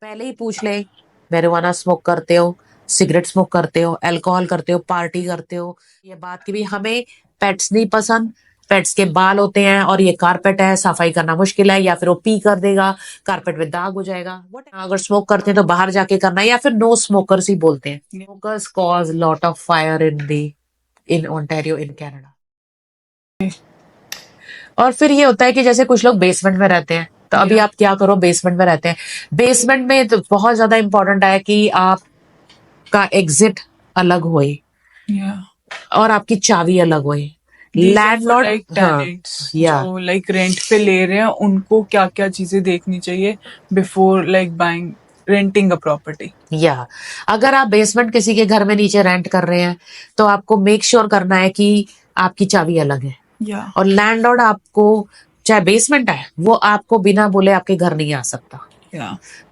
पहले ही पूछ ले, मैरिजुआना स्मोक करते हो, सिगरेट स्मोक करते हो, अल्कोहल करते हो, पार्टी करते हो। ये बात की भी हमें पेट्स नहीं पसंद, पेट्स के बाल होते हैं और ये कारपेट है, सफाई करना मुश्किल है, या फिर वो पी कर देगा, कारपेट में दाग हो जाएगा। अगर स्मोक करते हैं तो बाहर जाके करना है, या फिर नो स्मोकर्स ही बोलते हैं। Smokers cause lot of fire in Ontario in Canada. और फिर ये होता है कि जैसे कुछ लोग बेसमेंट में रहते हैं, तो अभी आप क्या करो, बेसमेंट में रहते हैं, बेसमेंट में तो बहुत ज्यादा इंपॉर्टेंट है कि आपका एग्जिट अलग होए और आपकी चाबी अलग होए। लैंडलॉर्ड लाइक टेनेंट्स जो लाइक रेंट पे ले रहे हैं, उनको क्या क्या चीजें देखनी चाहिए before like buying renting a property. या अगर आप बेसमेंट किसी के घर में नीचे रेंट कर रहे हैं, तो आपको मेक श्योर करना है कि आपकी चाबी अलग है। और लैंडलॉर्ड आपको, चाहे बेसमेंट है, वो आपको बिना बोले आपके घर नहीं आ सकता।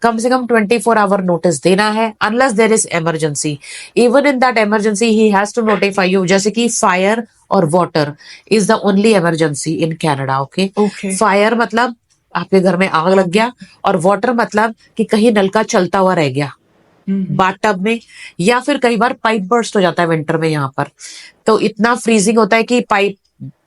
कम से कम 24 आवर नोटिस देना है, unless there is emergency. Even in that emergency he has to notify you, जैसे कि फायर और water is the only emergency in Canada. Okay, fire मतलब आपके घर में आग लग गया, और वाटर मतलब कि कहीं नलका चलता हुआ रह गया बाथटब में, या फिर कई बार पाइप बर्स्ट हो जाता है विंटर में। यहाँ पर तो इतना फ्रीजिंग होता है कि पाइप,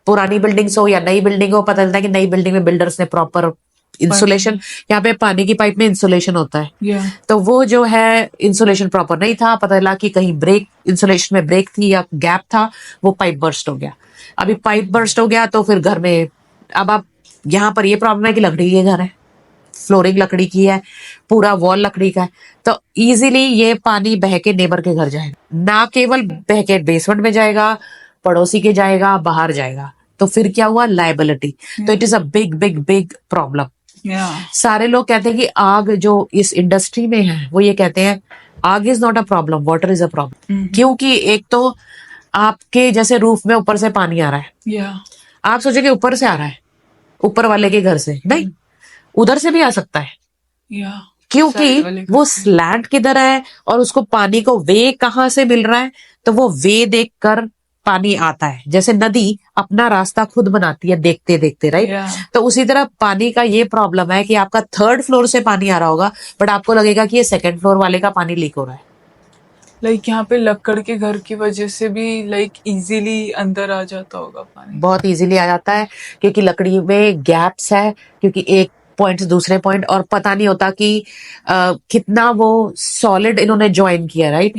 पुरानी बिल्डिंग्स हो या नई बिल्डिंग हो, पता चलता है कि नई बिल्डिंग में बिल्डर्स ने प्रॉपर इंसुलेशन, यहाँ पे पानी की पाइप में इंसुलेशन होता है, तो वो जो है इंसुलेशन प्रॉपर नहीं था, पता चला कि कहीं ब्रेक, इंसुलेशन में ब्रेक थी या गैप था, वो पाइप बर्स्ट हो गया। अभी पाइप बर्स्ट हो गया तो फिर घर में, अब आप, यहाँ पर ये प्रॉब्लम है कि लकड़ी के घर है, फ्लोरिंग लकड़ी की है, पूरा वॉल लकड़ी का है, तो इजीली ये पानी बह के नेबर के घर जाएगा, ना केवल बह के बेसमेंट में जाएगा, पड़ोसी के जाएगा, बाहर जाएगा। तो फिर क्या हुआ, लायबिलिटी। तो it is a big big big problem. सारे लोग कहते हैं कि आग जो इस इंडस्ट्री में है, वो ये कहते हैं आग is not a problem, water is a problem. क्योंकि एक तो आपके जैसे रूफ में ऊपर से पानी आ रहा है, आप सोचेंगे ऊपर से आ रहा है, ऊपर वाले के घर से नहीं, उधर से भी आ सकता है, क्योंकि वो स्लैंट किधर है और उसको पानी को वे कहाँ से मिल रहा है, तो वो वे देखकर पानी आता है। जैसे नदी अपना रास्ता खुद बनाती है देखते देखते, राइट। तो उसी तरह पानी का ये प्रॉब्लम है कि आपका 3rd फ्लोर से पानी आ रहा होगा, बट आपको लगेगा कि ये 2nd फ्लोर वाले का पानी लीक हो रहा है। लाइक यहाँ पे लकड़ के घर की वजह से भी लाइक इजीली अंदर आ जाता होगा पानी, बहुत इजीली आ जाता है, क्योंकि लकड़ी में गैप्स है, क्योंकि एक पॉइंट से दूसरे पॉइंट, और पता नहीं होता कि कितना वो सॉलिड इन्होंने ज्वाइन किया, राइट।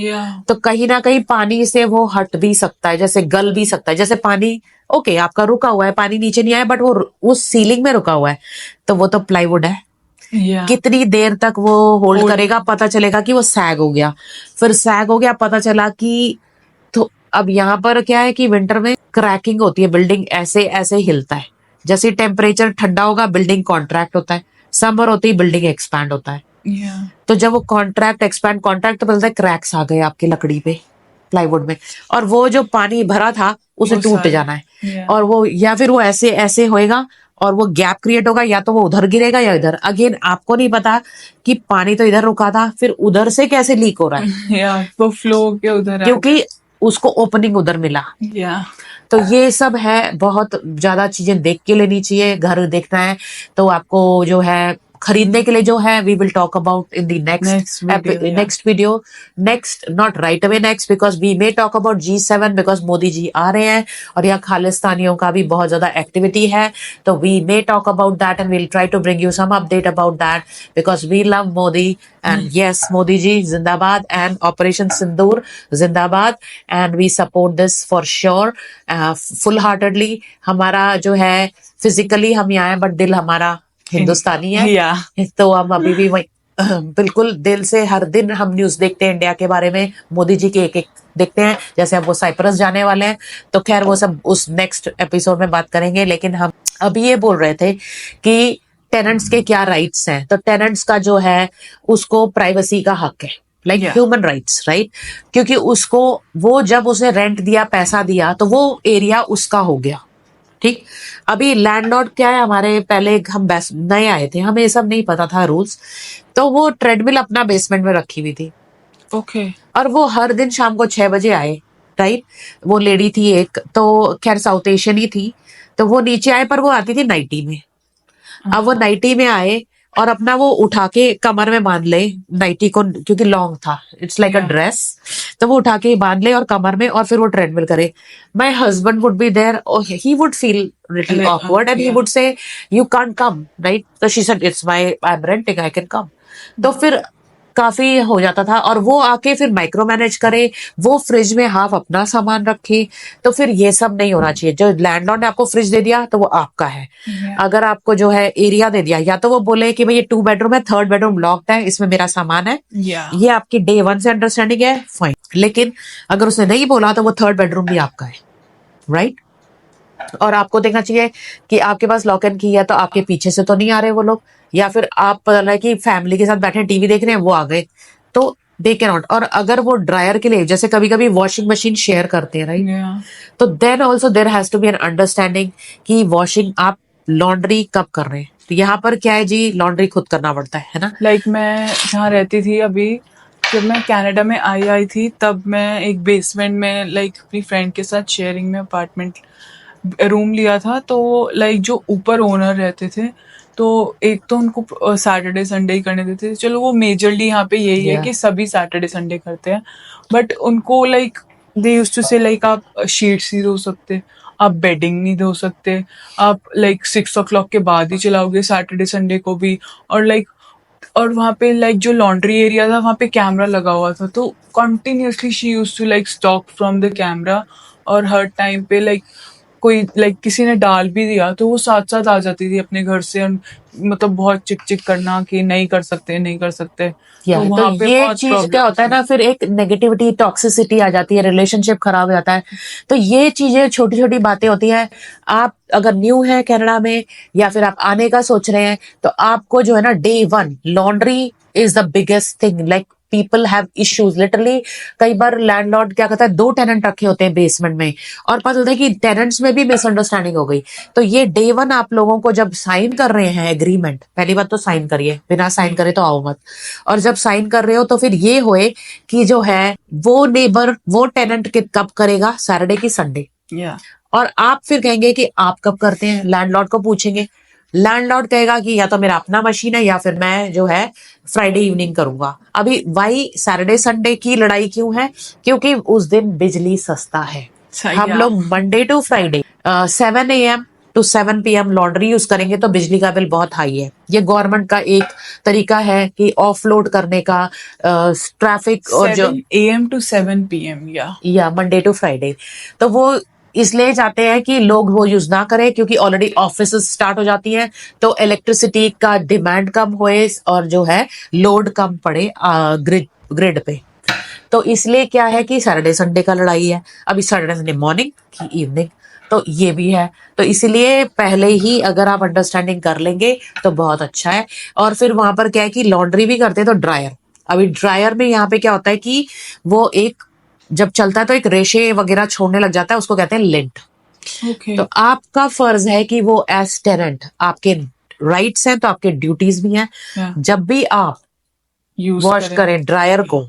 तो कहीं ना कहीं पानी से वो हट भी सकता है, जैसे गल भी सकता है। जैसे पानी, ओके, आपका रुका हुआ है, पानी नीचे नहीं आया, बट वो उस सीलिंग में रुका हुआ है, तो वो तो प्लाईवुड है, कितनी देर तक वो होल्ड करेगा, पता चलेगा कि वो सैग हो गया, फिर सैग हो गया, पता चला कि, तो अब यहाँ पर क्या है कि विंटर में क्रैकिंग होती है, बिल्डिंग ऐसे ऐसे हिलता है, जैसे टेम्परेचर ठंडा होगा बिल्डिंग कॉन्ट्रैक्ट होता है, समर होती है बिल्डिंग एक्सपैंड होता है। तो जब वो कॉन्ट्रैक्ट एक्सपैंड, कॉन्ट्रैक्ट तो बोलता है क्रैक्स आ गए आपकी लकड़ी पे, प्लाईवुड में, और वो जो पानी भरा था उसे टूट जाना है, और वो या फिर वो ऐसे ऐसे होएगा, और वो गैप क्रिएट होगा, या तो वो उधर गिरेगा या इधर। अगेन आपको नहीं पता कि पानी तो इधर रुका था, फिर उधर से कैसे लीक हो रहा है, वो फ्लो के उधर, क्योंकि उसको ओपनिंग उधर मिला। तो ये सब है, बहुत ज्यादा चीजें देख के लेनी चाहिए। घर देखना है तो आपको जो है खरीदने के लिए जो है, we will talk about in the next video, next not right away next, because we may talk about G7, because Modi ji आ रहे हैं और यहाँ खालिस्तानियों का भी बहुत ज्यादा एक्टिविटी है, तो we may talk about that and we'll try to bring you some update about that, because we love Modi and yes, Modi ji जिंदाबाद, एंड ऑपरेशन सिंदूर जिंदाबाद, and we support this for sure, full heartedly. हमारा जो है physically हम यहाँ है, but दिल हमारा हिंदुस्तानी है, तो हम अभी भी वही बिल्कुल दिल से, हर दिन हम न्यूज देखते हैं इंडिया के बारे में, मोदी जी के एक एक देखते हैं, जैसे अब वो साइप्रस जाने वाले हैं, तो खैर वो सब उस नेक्स्ट एपिसोड में बात करेंगे। लेकिन हम अभी ये बोल रहे थे कि टेनेंट्स के क्या राइट्स हैं, तो टेनेंट्स का जो है उसको प्राइवेसी का हक है, लाइक ह्यूमन राइट्स, राइट, क्योंकि उसको, वो जब उसने रेंट दिया, पैसा दिया, तो वो एरिया उसका हो गया, ठीक। अभी लैंडलॉर्ड क्या है, हमारे पहले हम नए आए थे, हमें ये सब नहीं पता था रूल्स, तो वो ट्रेडमिल अपना बेसमेंट में रखी हुई थी, और वो हर दिन शाम को 6 बजे आए, राइट। वो लेडी थी एक, तो खैर साउथ एशियन ही थी, तो वो नीचे आए, पर वो आती थी नाइटी में। अब वो नाइटी में आए और अपना वो उठा के कमर में बांध ले नाइटी को, क्योंकि लॉन्ग था, इट्स लाइक अ ड्रेस, तो वो उठा के बांध ले और कमर में, और फिर वो ट्रेडमिल करे. My husband would be there, he would feel little awkward and he would say you can't come, right? तो she said it's my, I am renting, I can come. तो फिर काफी हो जाता था. और वो आके फिर माइक्रो मैनेज करे, वो फ्रिज में हाफ अपना सामान रखे, तो फिर ये सब नहीं होना चाहिए. जो लैंडलॉर्ड ने आपको फ्रिज दे दिया तो वो आपका है. अगर आपको जो है एरिया दे दिया, या तो वो बोले कि भाई ये 2 बेडरूम है, 3rd बेडरूम लॉक्ड है, इसमें मेरा सामान है, ये आपकी डे 1 से अंडरस्टैंडिंग है, फाइन. लेकिन अगर उसने नहीं बोला तो वो 3rd बेडरूम भी आपका है, राइट? और आपको देखना चाहिए कि आपके पास लॉक एंड की है, तो आपके पीछे से तो नहीं आ रहे वो लोग, या फिर आप पता लगा कि फैमिली के साथ बैठे टीवी देख रहे हैं, वो आ गए, तो दे कैन नॉट. और अगर वो ड्रायर के लिए, जैसे कभी कभी वॉशिंग मशीन शेयर करते हैं, राइट? तो then also there has to be an understanding कि वॉशिंग, आप लॉन्ड्री कब कर रहे हैं. तो यहाँ पर क्या है जी, लॉन्ड्री खुद करना पड़ता है ना. लाइक मैं जहाँ रहती थी अभी, जब मैं कनाडा में आई थी, तब मैं एक बेसमेंट में लाइक अपनी फ्रेंड के साथ शेयरिंग में अपार्टमेंट रूम लिया था. तो लाइक जो ऊपर ओनर रहते थे, तो एक तो उनको सैटरडे संडे ही करने देते थे. चलो वो मेजरली यहाँ पे यही है कि सभी सैटरडे संडे करते हैं, बट उनको लाइक दे यूज्ड टू से लाइक आप शीट्स नहीं धो सकते, आप बेडिंग नहीं धो सकते, आप लाइक 6 o'clock के बाद ही चलाओगे सैटरडे संडे को भी. और वहाँ पे लाइक जो लॉन्ड्री एरिया था, वहाँ पे कैमरा लगा हुआ था, तो continuously she used to like stalk from the camera. और हर टाइम पे लाइक कोई लाइक किसी ने डाल भी दिया तो वो साथ साथ आ जाती थी अपने घर से, मतलब बहुत चिक चिक करना कि नहीं कर सकते, नहीं कर सकते. तो वहाँ पे ये चीज क्या होता है ना, फिर एक नेगेटिविटी, टॉक्सिसिटी आ जाती है, रिलेशनशिप खराब हो जाता है. तो ये चीजें छोटी छोटी बातें होती हैं. आप अगर न्यू है कनाडा में, या फिर आप आने का सोच रहे हैं, तो आपको जो है ना, day 1 laundry is the biggest thing. Like people have issues literally. कई बार लैंडलॉर्ड क्या कहता है, 2 टेनेंट रखे होते हैं बेसमेंट में, और पता चलता है कि टेनेंट्स में भी मिसअंडरस्टैंडिंग हो गई. तो ये डे 1 आप लोगों को जब साइन कर रहे हैं एग्रीमेंट, पहली बात तो साइन करिए, बिना साइन करे तो आओ मत. और जब साइन कर रहे हो तो फिर ये होए कि जो है वो नेबर, वो टेनेंट के कब करेगा, सैटरडे की संडे. और आप फिर कहेंगे कि आप कब करते हैं, लैंडलॉर्ड को पूछेंगे. लैंडलॉर्ड कहेगा कि या तो मेरा अपना मशीन है, या फिर मैं जो है फ्राइडे इवनिंग करूंगा. अभी वाई सैटरडे संडे की लड़ाई क्यों है? क्योंकि उस दिन बिजली सस्ता है. हम लोग Monday to Friday 7 AM to 7 PM laundry use करेंगे तो बिजली का बिल बहुत हाई है. ये गवर्नमेंट का एक तरीका है कि ऑफलोड करने का ट्रैफिक. और जो 7 AM to 7 PM या मंडे टू फ्राइडे, तो वो इसलिए चाहते हैं कि लोग वो यूज ना करें, क्योंकि ऑलरेडी ऑफिस स्टार्ट हो जाती हैं, तो इलेक्ट्रिसिटी का डिमांड कम होए और जो है लोड कम पड़े ग्रिड पे. तो इसलिए क्या है कि सैटरडे संडे का लड़ाई है. अभी सैटरडे संडे मॉर्निंग की इवनिंग, तो ये भी है. तो इसलिए पहले ही अगर आप अंडरस्टैंडिंग कर लेंगे तो बहुत अच्छा है. और फिर वहां पर क्या है कि लॉन्ड्री भी करते हैं तो ड्रायर. अभी ड्रायर में यहाँ पे क्या होता है कि वो एक जब चलता है तो एक रेशे वगैरह छोड़ने लग जाता है, उसको कहते हैं लिंट. तो आपका फर्ज है कि वो एज टेनेंट, आपके राइट्स हैं तो आपके ड्यूटीज भी हैं. जब भी आप वॉश करें ड्रायर को,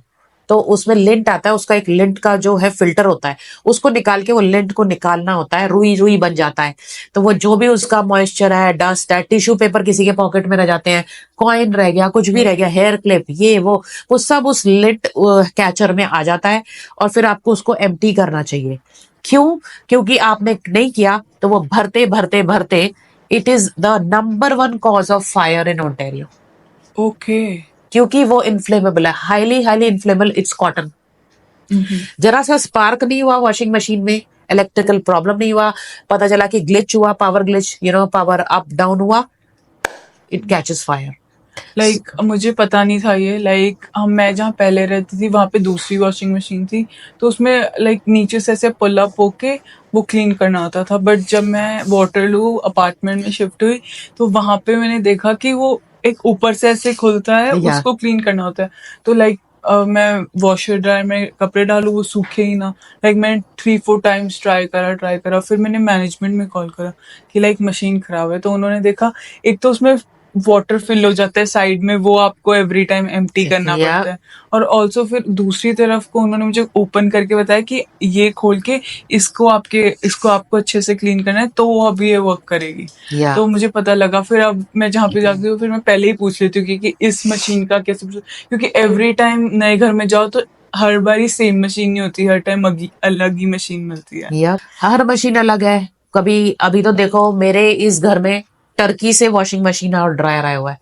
तो उसमें लिंट आता है, उसका एक लिंट का जो है फिल्टर होता है, उसको निकाल के वो लिंट को निकालना होता है, रुई रुई बन जाता है. तो वो जो भी उसका मॉइस्चर है, डस्ट है, टिश्यू पेपर किसी के पॉकेट में रह जाते हैं, कॉइन रह गया, कुछ भी रह गया, हेयर क्लिप, ये वो सब उस लिंट कैचर में आ जाता है. और फिर आपको उसको एम्प्टी करना चाहिए. क्यों? क्योंकि आपने नहीं किया तो वो भरते भरते भरते, it is the number 1 cause of fire in Ontario. क्योंकि वो इन्फ्लेमेबल है, highly highly inflammable. It's cotton. जरा सा स्पार्क नहीं हुआ वॉशिंग मशीन में, इलेक्ट्रिकल प्रॉब्लम नहीं हुआ, पता चला कि ग्लिच हुआ, power glitch, power up down हुआ, इट कैचेस फायर. लाइक मुझे पता नहीं था ये. लाइक मैं जहाँ पहले रहती थी वहाँ पे दूसरी वॉशिंग मशीन थी, तो उसमें लाइक नीचे से ऐसे पुल अप होके वो क्लीन करना होता था. बट जब मैं वाटरलू अपार्टमेंट में शिफ्ट हुई तो वहाँ पे मैंने देखा कि वो एक ऊपर से ऐसे खुलता है, उसको क्लीन करना होता है. तो लाइक मैं वॉशर ड्रायर में कपड़े डालू, वो सूखे ही ना. लाइक मैंने 3-4 टाइम्स ट्राई करा. फिर मैंने मैनेजमेंट में कॉल करा कि लाइक मशीन खराब है. तो उन्होंने देखा, एक तो उसमें वाटर फिल हो जाता है साइड में, वो आपको एवरी टाइम एम्प्टी करना Yeah. पड़ता है। और ऑल्सो फिर दूसरी तरफ को उन्होंने मुझे ओपन करके बताया कि ये खोल के इसको आपको अच्छे से क्लीन करना है, तो वो अभी ये वर्क करेगी। Yeah. तो मुझे पता लगा। फिर अब मैं जहाँ पे जाती हूँ फिर मैं पहले ही पूछ लेती हूँ कि इस मशीन का कैसे, क्योंकि एवरी टाइम नए घर में जाओ तो हर बारी सेम मशीन नहीं होती, हर टाइम अलग ही मशीन मिलती है। या हर मशीन अलग है। कभी अभी तो देखो मेरे इस घर में टर्की से वॉशिंग मशीन और ड्रायर आया हुआ है।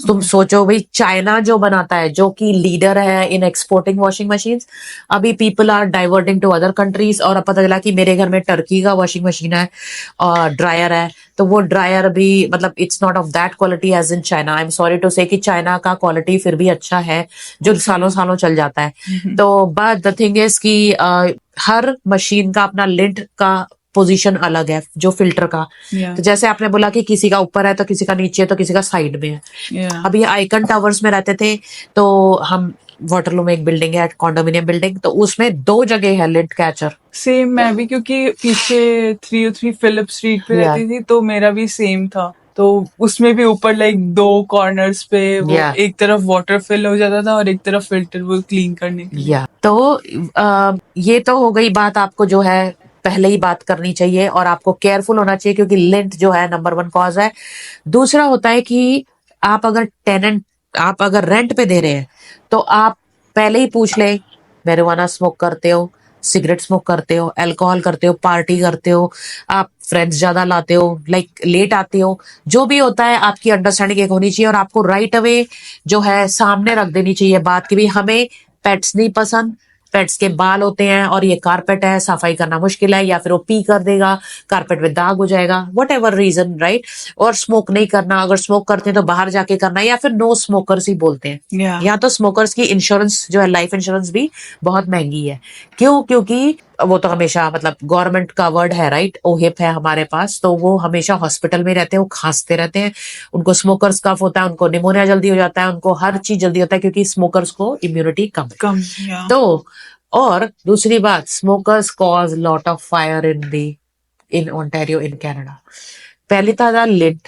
तुम सोचो भाई, चाइना जो बनाता है, जो कि लीडर है इन एक्सपोर्टिंग वॉशिंग मशीन्स, अभी people are diverting to other countries. और अब पता चला कि मेरे घर में टर्की का वॉशिंग मशीन है और ड्रायर है, तो वो ड्रायर भी मतलब it's not of that quality as in China. I am sorry to say कि चाइना का क्वालिटी फिर भी अच्छा है, जो सालों सालों चल जाता है। तो बट द थिंग इज कि हर मशीन का अपना लिड का पोजीशन अलग है, जो फिल्टर का। तो जैसे आपने बोला कि किसी का ऊपर है तो किसी का नीचे है तो किसी का साइड में है। अभी आइकन टावर्स में रहते थे, तो हम वाटरलू में एक बिल्डिंग है, कॉन्डोमिनियम बिल्डिंग, तो उसमें 2 जगह है लिड कैचर। सेम मैं भी, क्योंकि पीछे 303 फिलिप स्ट्रीट पे रहती थी, तो मेरा भी सेम था। तो उसमें भी ऊपर लाइक 2 कॉर्नर्स पे वो एक तरफ वाटर फिल हो जाता था और एक तरफ फिल्टर वो क्लीन करने के लिए। तो ये तो हो गई बात, आपको जो है पहले ही बात करनी चाहिए और आपको केयरफुल होना चाहिए, क्योंकि लिंट जो है नंबर 1 कॉज है। दूसरा होता है कि आप अगर रेंट पे दे रहे हैं तो आप पहले ही पूछ ले, मैरिजुआना स्मोक करते हो, सिगरेट स्मोक करते हो, अल्कोहल करते हो, पार्टी करते हो, आप फ्रेंड्स ज्यादा लाते हो, लाइक लेट आते हो, जो भी होता है आपकी अंडरस्टैंडिंग एक होनी चाहिए। और आपको राइट अवे जो है सामने रख देनी चाहिए बात कि भी हमें पेट्स नहीं पसंद, पेट्स के बाल होते हैं और ये कारपेट है, सफाई करना मुश्किल है, या फिर वो पी कर देगा, कारपेट में दाग हो जाएगा, वट एवर रीजन, राइट। और स्मोक नहीं करना, अगर स्मोक करते हैं तो बाहर जाके करना, या फिर नो स्मोकर्स ही बोलते हैं। या तो स्मोकर्स की इंश्योरेंस जो है, लाइफ इंश्योरेंस भी बहुत महंगी है। क्यों? क्योंकि वो तो हमेशा मतलब गवर्नमेंट कवर्ड है, राइट, ओहिप है हमारे पास, तो वो हमेशा हॉस्पिटल में रहते हैं, वो खांसते रहते हैं, उनको स्मोकर्स कफ होता है, उनको निमोनिया जल्दी हो जाता है, उनको हर चीज जल्दी होता है, क्योंकि स्मोकर्स को इम्यूनिटी कम है। तो और दूसरी बात, smokers cause lot of fire in Ontario in Canada. पहली था लिड,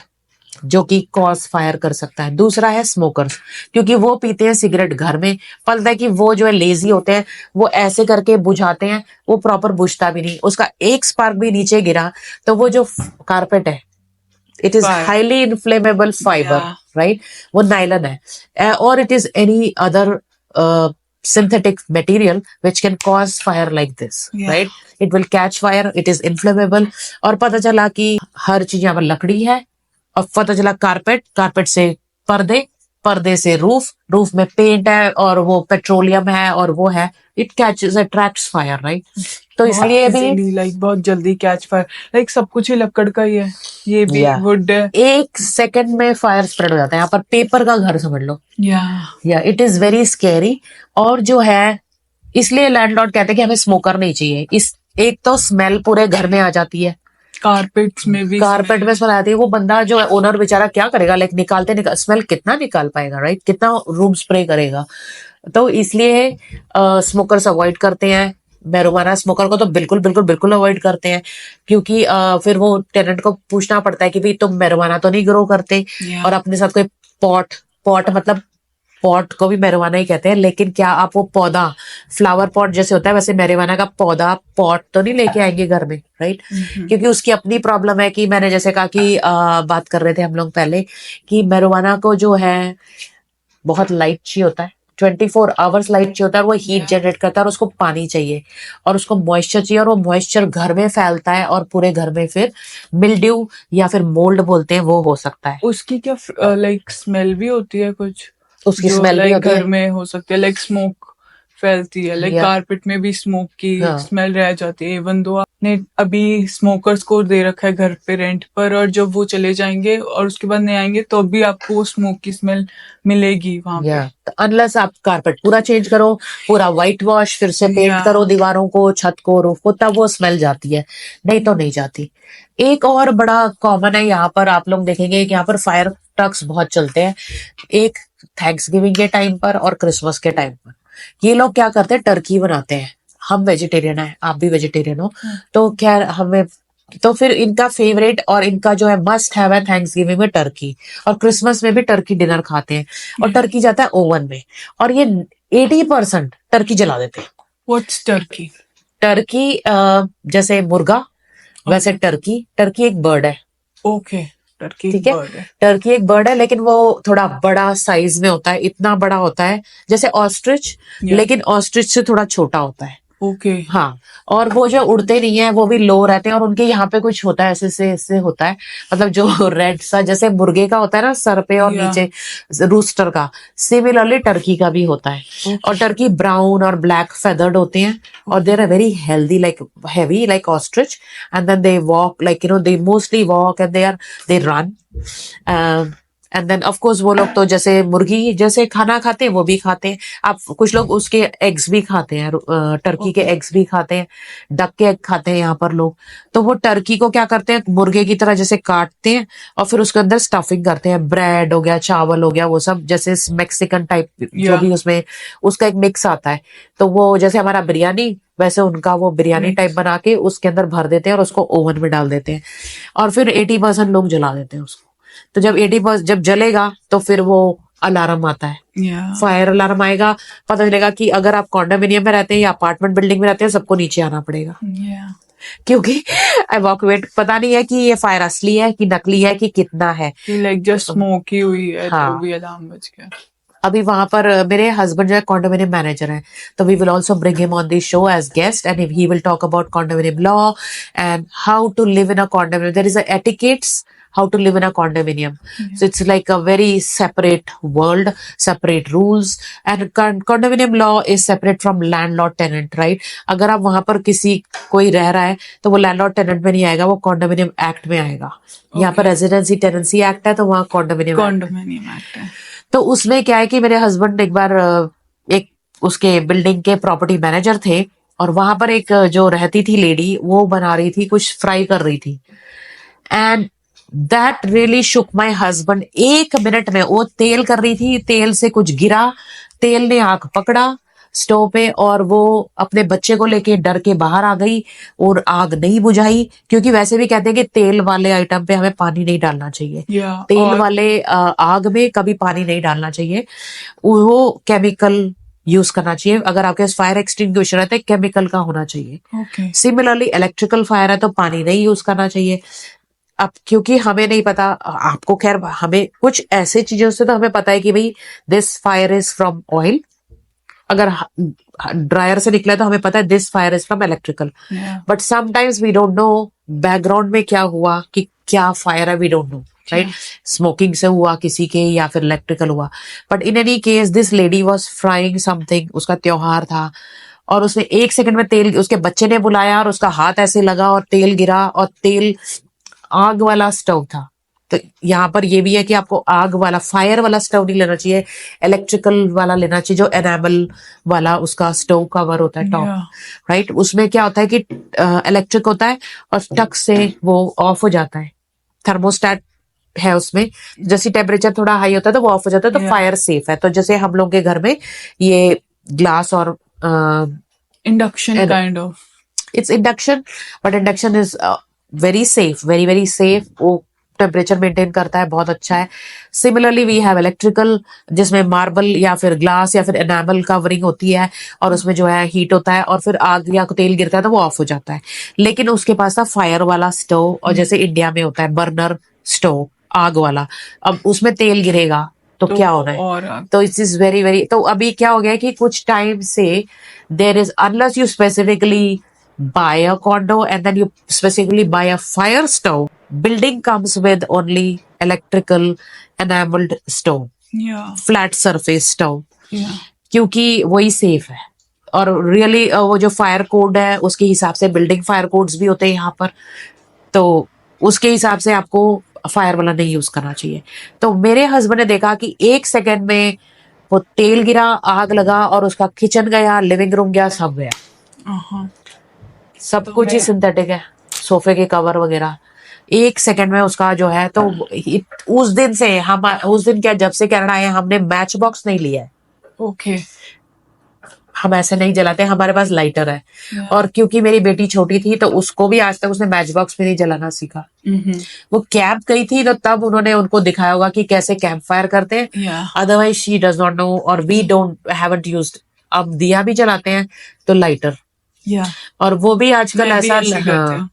जो कि कॉज फायर कर सकता है। दूसरा है स्मोकर्स, क्योंकि वो पीते हैं सिगरेट घर में, पता है कि वो जो है लेजी होते हैं, वो ऐसे करके बुझाते हैं, वो प्रॉपर बुझता भी नहीं, उसका एक स्पार्क भी नीचे गिरा तो वो जो कारपेट है, it is highly inflammable fibre, right, वो नायलन है, और it is any other synthetic material which can cause fire like this, right? It will catch fire, it is inflammable। और पता चला कि हर चीज यहाँ पर लकड़ी है, और पता चला कारपेट से पर्दे से रूफ में पेंट है, और वो पेट्रोलियम है, और वो है, it catches attracts fire, right. तो इसलिए भी लाइक बहुत जल्दी कैच फायर, लाइक सब कुछ ही लकड़ का ही है, ये भी वुड है, 1 सेकंड में फायर स्प्रेड हो जाता है। यहाँ पर पेपर का घर समझ लो। या इट इज वेरी स्केरी। और जो है, इसलिए लैंडलॉर्ड कहते हैं कि हमें स्मोकर नहीं चाहिए। इस एक तो स्मेल पूरे घर में आ जाती है, कारपेट में स्मेल आती है। वो बंदा जो है ओनर बेचारा क्या करेगा, लाइक स्मेल कितना निकाल पाएगा, राइट, कितना रूम स्प्रे करेगा। तो इसलिए स्मोकर्स अवॉइड करते हैं। मैरिजुआना स्मोकर को तो बिल्कुल अवॉइड करते हैं, क्योंकि फिर वो टेनेंट को पूछना पड़ता है कि भाई तुम मैरिजुआना तो नहीं ग्रो करते, और अपने साथ कोई पॉट मतलब पॉट को भी मैरिजुआना ही कहते हैं, लेकिन क्या आप वो पौधा फ्लावर पॉट जैसे होता है वैसे मैरिजुआना का पौधा पॉट तो नहीं लेके आएंगे घर में, राइट। क्योंकि उसकी अपनी प्रॉब्लम है, कि मैंने जैसे कहा कि बात कर रहे थे हम लोग पहले कि मैरिजुआना को जो है बहुत लाइट चाहिए होता है, 24 आवर्स लाइट चाहिए होता है, और वो हीट जनरेट करता है, और उसको पानी चाहिए, और उसको मॉइस्चर चाहिए, और वो मॉइस्चर घर में फैलता है, और पूरे घर में फिर मिल्ड्यू या फिर मोल्ड बोलते हैं वो हो सकता है। उसकी क्या लाइक स्मेल भी होती है कुछ, उसकी स्मेल भी घर में हो सकती है, लाइक स्मोक फैलती है, लाइक कारपेट में भी स्मोक की स्मेल रह जाती है। इवन दो आपने अभी स्मोकर्स को दे रखा है घर पे रेंट पर, और जब वो चले जाएंगे और उसके बाद नहीं आएंगे तो भी आपको वो स्मोक की स्मेल मिलेगी वहां पे। अनलेस आप कारपेट पूरा चेंज करो, पूरा व्हाइट वॉश, फिर से पेंट करो दीवारों को, छत को, रूफ को, तब वो स्मेल जाती है, नहीं तो नहीं जाती। एक और बड़ा कॉमन है यहाँ पर, आप लोग देखेंगे कि यहाँ पर फायर ट्रक्स बहुत चलते हैं, एक थैंक्सगिविंग के टाइम पर और क्रिसमस के टाइम पर। ये लोग क्या करते हैं, टर्की बनाते हैं। हम वेजिटेरियन है, आप भी वेजिटेरियन हो, तो क्या हमें तो फिर इनका फेवरेट और इनका जो है मस्ट हैव है थैंक्सगिविंग में टर्की, और क्रिसमस में भी टर्की डिनर खाते हैं, और टर्की जाता है ओवन में, और ये 80% टर्की जला देते हैं। What's Turkey? टर्की जैसे मुर्गा, वैसे टर्की, टर्की एक बर्ड है। ओके, टर्की ठीक है, बर्ड है। टर्की एक बर्ड है, लेकिन वो थोड़ा बड़ा साइज में होता है, इतना बड़ा होता है जैसे ऑस्ट्रिच, लेकिन ऑस्ट्रिच से थोड़ा छोटा होता है। ओके। हाँ, और वो जो उड़ते नहीं है, वो भी लो रहते हैं, और उनके यहाँ पे कुछ होता है ऐसे होता है, मतलब जो रेड सा जैसे मुर्गे का होता है ना सर पे और नीचे रूस्टर का, सिमिलरली टर्की का भी होता है। और टर्की ब्राउन और ब्लैक फेदर्ड होते हैं, और they are very healthy, like heavy like ostrich, and then they walk like they mostly walk and they run, and then of course वो लोग तो जैसे मुर्गी जैसे खाना खाते हैं वो भी खाते हैं। आप कुछ लोग उसके एग्स भी खाते हैं, टर्की के एग्स भी खाते हैं, डक के एग खाते हैं यहाँ पर लोग। तो वो टर्की को क्या करते हैं, मुर्गे की तरह जैसे काटते हैं, और फिर उसके अंदर स्टफिंग करते हैं, ब्रेड हो गया, चावल हो गया, वो सब जैसे मैक्सिकन टाइप जो भी उसमें उसका एक मिक्स आता है। तो वो जैसे हमारा बिरयानी, वैसे उनका वो बिरयानी टाइप बना के उसके अंदर भर देते हैं और उसको ओवन में डाल देते हैं, और फिर 80% लोग जला देते हैं उसको। तो जब 80% जब जलेगा तो फिर वो अलार्म आता है, फायर अलार्म आएगा, पता चलेगा कि अगर आप कॉन्डोमिनियम में रहते हैं या अपार्टमेंट बिल्डिंग में रहते हैं, सबको नीचे आना पड़ेगा, क्योंकि एवोक्यूएट पता नहीं है कि ये फायर असली है कि नकली है कि कितना है, लाइक जस्ट स्मोक ही हुई है। हाँ। तो भी अलार्म बज गया। अभी वहां पर मेरे हस्बैंड जो है कॉन्डोमिनियम मैनेजर हैं, तो we will also bring him on this show as guest, and he will talk about condominium law and how to live in a condominium. There is a etiquettes how to live in a condominium. So it's like a very separate world, separate rules, and condominium law is separate from landlord tenant, right? अगर आप वहां पर किसी कोई रह रहा है तो वो लैंडलॉर्ड टेनेंट में नहीं आएगा, वो कॉन्डोमिनियम एक्ट में आएगा। यहाँ पर रेजिडेंसी टेनेंसी एक्ट है, तो वहाँ कॉन्डोमिनियम एक्ट है। तो उसमें क्या है कि मेरे हस्बैंड एक बार एक उसके बिल्डिंग के प्रॉपर्टी मैनेजर थे, और वहां पर एक जो रहती थी लेडी, वो बना रही थी, कुछ फ्राई कर रही थी, and that really shook my husband. 1 minute में वो तेल कर रही थी, तेल से कुछ गिरा, तेल ने आग पकड़ा स्टोव पे, और वो अपने बच्चे को लेके डर के बाहर आ गई और आग नहीं बुझाई, क्योंकि वैसे भी कहते हैं कि तेल वाले आइटम पे हमें पानी नहीं डालना चाहिए, तेल वाले आग में कभी पानी नहीं डालना चाहिए, वो केमिकल यूज करना चाहिए। अगर आपके पास फायर एक्सटिंग्विशर है तो केमिकल का होना चाहिए। सिमिलरली इलेक्ट्रिकल फायर है तो पानी नहीं यूज करना चाहिए। अब क्योंकि हमें नहीं पता, आपको खैर, हमें कुछ ऐसे चीजों से तो हमें पता है कि भाई this fire is from oil, अगर ड्रायर से निकला तो हमें पता है this fire is from electrical, but sometimes we don't know background में क्या हुआ, कि क्या फायर है, we don't know, right? Smoking से हुआ किसी के, या फिर इलेक्ट्रिकल हुआ, but in any case this lady was frying something, उसका त्योहार था, और उसने 1 सेकंड में तेल, उसके बच्चे ने बुलाया और उसका हाथ ऐसे लगा और तेल गिरा, और तेल आग वाला स्टोव था। तो यहाँ पर ये भी है कि आपको आग वाला, फायर वाला स्टोव नहीं लेना चाहिए, इलेक्ट्रिकल वाला लेना चाहिए, जो एनामल वाला उसका स्टोव कवर होता है टॉप, राइट? उसमें क्या होता है कि इलेक्ट्रिक होता है और टक से वो ऑफ हो जाता है, थर्मोस्टेट है उसमें, जैसे टेम्परेचर थोड़ा हाई होता है तो वो ऑफ हो जाता है, तो फायर सेफ है। तो जैसे हम लोग के घर में ये ग्लास और induction kind of, it's induction, but induction is very safe, very very safe, वो टेम्परेचर मेंटेन करता है, बहुत अच्छा है। सिमिलरली वी हैव इलेक्ट्रिकल, जिसमें मार्बल या फिर ग्लास या फिर एनामल कवरिंग होती है, और उसमें जो है हीट होता है, और फिर आग या तेल गिरता है तो वो ऑफ हो जाता है। लेकिन उसके पास था फायर वाला स्टोव, और जैसे इंडिया में होता है बर्नर स्टोव, आग वाला, अब उसमें तेल गिरेगा तो क्या होना है? तो इट इज वेरी वेरी, तो अभी क्या हो गया कि कुछ टाइम से there is, unless you specifically buy a condo and then you specifically buy a fire stove, building comes with only electrical enameled stove, flat surface stove, क्योंकि वही सेफ है। और रियली वो जो फायर कोड है उसके हिसाब से बिल्डिंग फायर कोड्स भी होते हैं यहाँ पर, तो उसके हिसाब से आपको फायर वाला नहीं यूज करना चाहिए। तो मेरे हस्बैंड ने देखा कि 1 सेकंड में वो तेल गिरा, आग लगा, और उसका किचन गया, लिविंग रूम गया, सब गया, सब तो कुछ ही सिंथेटिक है, सोफे के कवर वगैरह 1 सेकंड में उसका जो है। तो उस दिन से हम, उस दिन क्या, जब से कनाडा आए हमने मैच बॉक्स नहीं लिया है। ओके। हम ऐसे नहीं जलाते, हमारे पास लाइटर है। और क्योंकि मेरी बेटी छोटी थी तो उसको भी आज तक उसने मैच बॉक्स में नहीं जलाना सीखा। वो कैंप गई थी तो तब उन्होंने उनको दिखाया होगा कि कैसे कैंप फायर करते हैं, otherwise she does not know और वी डोंट हैवंट यूज्ड। अब दिया भी जलाते हैं तो लाइटर, और वो भी आजकल ऐसा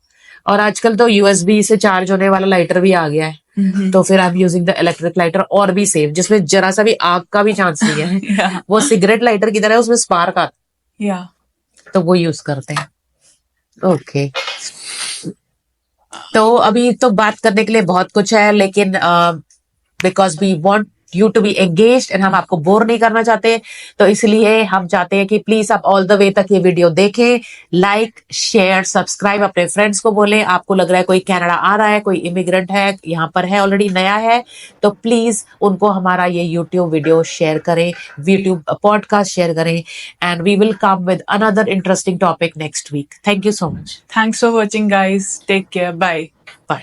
और आजकल तो यूएसबी से चार्ज होने वाला लाइटर भी आ गया है। तो फिर I am using the electric lighter, और भी सेफ, जिसमें जरा सा भी आग का भी चांस नहीं है। वो सिगरेट लाइटर की तरह है, उसमें स्पार्क आता, तो वो यूज करते हैं। ओके तो अभी तो बात करने के लिए बहुत कुछ है, लेकिन because we want you to be engaged and हम आपको बोर नहीं करना चाहते, तो इसलिए हम चाहते हैं कि प्लीज आप ऑल द वे तक ये वीडियो देखें, लाइक शेयर सब्सक्राइब, अपने फ्रेंड्स को बोलें। आपको लग रहा है कोई कनाडा आ रहा है, कोई इमिग्रेंट है यहाँ पर है, ऑलरेडी नया है, तो प्लीज उनको हमारा ये यूट्यूब वीडियो शेयर करें, यूट्यूब पॉडकास्ट शेयर करें, and we will come with another interesting topic next week. Thank you so much. Thanks for watching, guys. Take care. Bye. Bye.